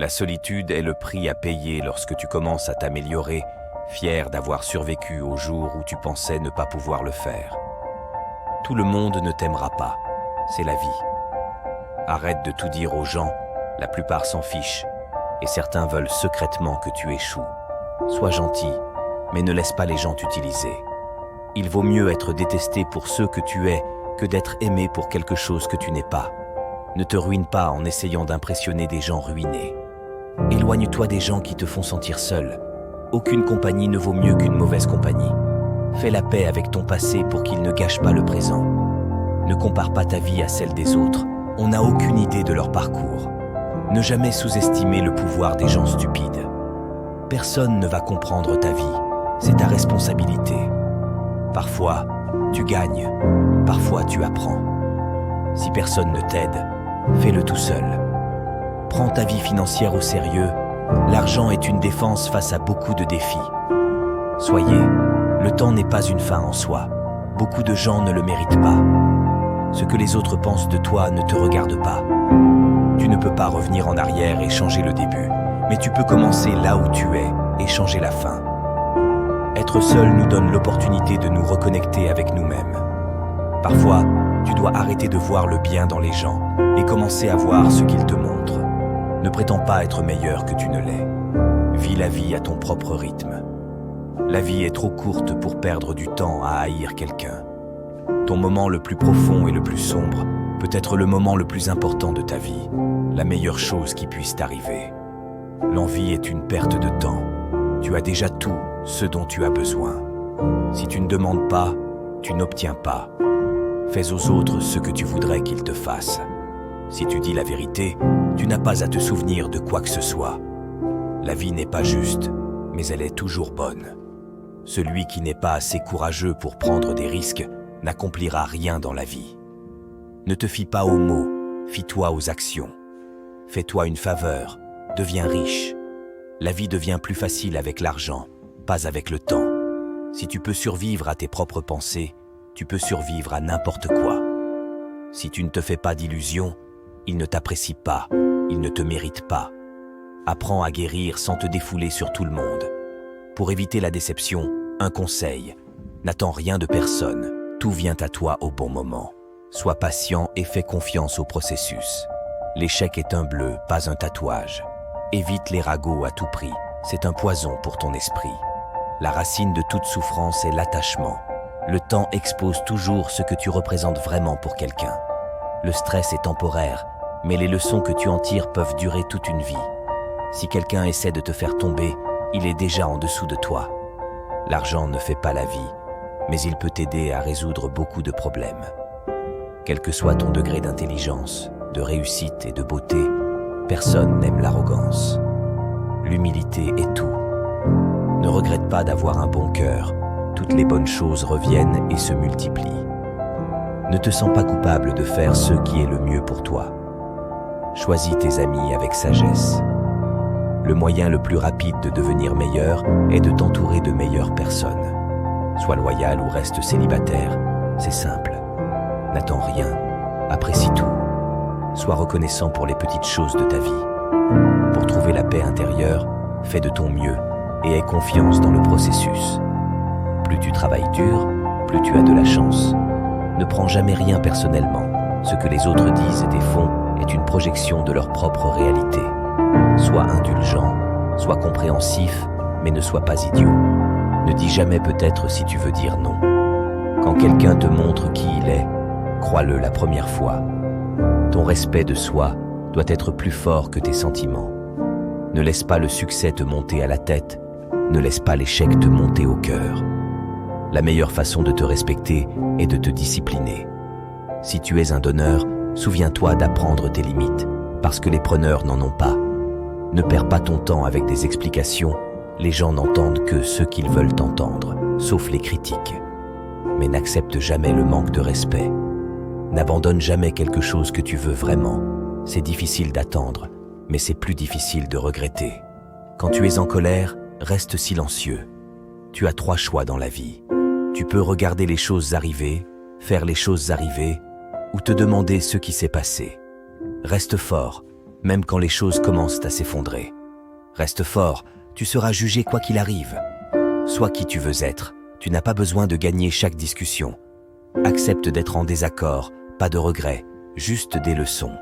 La solitude est le prix à payer lorsque tu commences à t'améliorer, fier d'avoir survécu au jour où tu pensais ne pas pouvoir le faire. Tout le monde ne t'aimera pas, c'est la vie. Arrête de tout dire aux gens, la plupart s'en fichent, et certains veulent secrètement que tu échoues. Sois gentil, mais ne laisse pas les gens t'utiliser. Il vaut mieux être détesté pour ce que tu es que d'être aimé pour quelque chose que tu n'es pas. Ne te ruine pas en essayant d'impressionner des gens ruinés. Éloigne-toi des gens qui te font sentir seul. Aucune compagnie ne vaut mieux qu'une mauvaise compagnie. Fais la paix avec ton passé pour qu'il ne gâche pas le présent. Ne compare pas ta vie à celle des autres. On n'a aucune idée de leur parcours. Ne jamais sous-estimer le pouvoir des gens stupides. Personne ne va comprendre ta vie. C'est ta responsabilité. Parfois, tu gagnes. Parfois, tu apprends. Si personne ne t'aide, fais-le tout seul. Prends ta vie financière au sérieux. L'argent est une défense face à beaucoup de défis. Soyez, le temps n'est pas une fin en soi. Beaucoup de gens ne le méritent pas. Ce que les autres pensent de toi ne te regarde pas. Tu ne peux pas revenir en arrière et changer le début, mais tu peux commencer là où tu es et changer la fin. Être seul nous donne l'opportunité de nous reconnecter avec nous-mêmes. Parfois, tu dois arrêter de voir le bien dans les gens et commencer à voir ce qu'ils te montrent. Ne prétends pas être meilleur que tu ne l'es. Vis la vie à ton propre rythme. La vie est trop courte pour perdre du temps à haïr quelqu'un. Ton moment le plus profond et le plus sombre peut être le moment le plus important de ta vie, la meilleure chose qui puisse t'arriver. L'envie est une perte de temps. Tu as déjà tout ce dont tu as besoin. Si tu ne demandes pas, tu n'obtiens pas. Fais aux autres ce que tu voudrais qu'ils te fassent. Si tu dis la vérité, tu n'as pas à te souvenir de quoi que ce soit. La vie n'est pas juste, mais elle est toujours bonne. Celui qui n'est pas assez courageux pour prendre des risques n'accomplira rien dans la vie. Ne te fie pas aux mots, fie-toi aux actions. Fais-toi une faveur, deviens riche. La vie devient plus facile avec l'argent, pas avec le temps. Si tu peux survivre à tes propres pensées, tu peux survivre à n'importe quoi. Si tu ne te fais pas d'illusions, ils ne t'apprécient pas, ils ne te méritent pas. Apprends à guérir sans te défouler sur tout le monde. Pour éviter la déception, un conseil, n'attends rien de personne, tout vient à toi au bon moment. Sois patient et fais confiance au processus. L'échec est un bleu, pas un tatouage. Évite les ragots à tout prix, c'est un poison pour ton esprit. La racine de toute souffrance est l'attachement. Le temps expose toujours ce que tu représentes vraiment pour quelqu'un. Le stress est temporaire, mais les leçons que tu en tires peuvent durer toute une vie. Si quelqu'un essaie de te faire tomber, il est déjà en dessous de toi. L'argent ne fait pas la vie, mais il peut t'aider à résoudre beaucoup de problèmes. Quel que soit ton degré d'intelligence, de réussite et de beauté, personne n'aime l'arrogance. L'humilité est tout. Ne regrette pas d'avoir un bon cœur. Toutes les bonnes choses reviennent et se multiplient. Ne te sens pas coupable de faire ce qui est le mieux pour toi. Choisis tes amis avec sagesse. Le moyen le plus rapide de devenir meilleur est de t'entourer de meilleures personnes. Sois loyal ou reste célibataire, c'est simple. N'attends rien, apprécie tout. Sois reconnaissant pour les petites choses de ta vie. Pour trouver la paix intérieure, fais de ton mieux et aie confiance dans le processus. Plus tu travailles dur, plus tu as de la chance. Ne prends jamais rien personnellement. Ce que les autres disent et font est une projection de leur propre réalité. Sois indulgent, sois compréhensif, mais ne sois pas idiot. Ne dis jamais peut-être si tu veux dire non. Quand quelqu'un te montre qui il est, crois-le la première fois. Ton respect de soi doit être plus fort que tes sentiments. Ne laisse pas le succès te monter à la tête, ne laisse pas l'échec te monter au cœur. La meilleure façon de te respecter est de te discipliner. Si tu es un donneur, souviens-toi d'apprendre tes limites, parce que les preneurs n'en ont pas. Ne perds pas ton temps avec des explications, les gens n'entendent que ce qu'ils veulent entendre, sauf les critiques. Mais n'accepte jamais le manque de respect. N'abandonne jamais quelque chose que tu veux vraiment. C'est difficile d'attendre, mais c'est plus difficile de regretter. Quand tu es en colère, reste silencieux. Tu as 3 choix dans la vie. Tu peux regarder les choses arriver, faire les choses arriver, ou te demander ce qui s'est passé. Reste fort, même quand les choses commencent à s'effondrer. Reste fort, tu seras jugé quoi qu'il arrive. Sois qui tu veux être, tu n'as pas besoin de gagner chaque discussion. Accepte d'être en désaccord, pas de regrets, juste des leçons.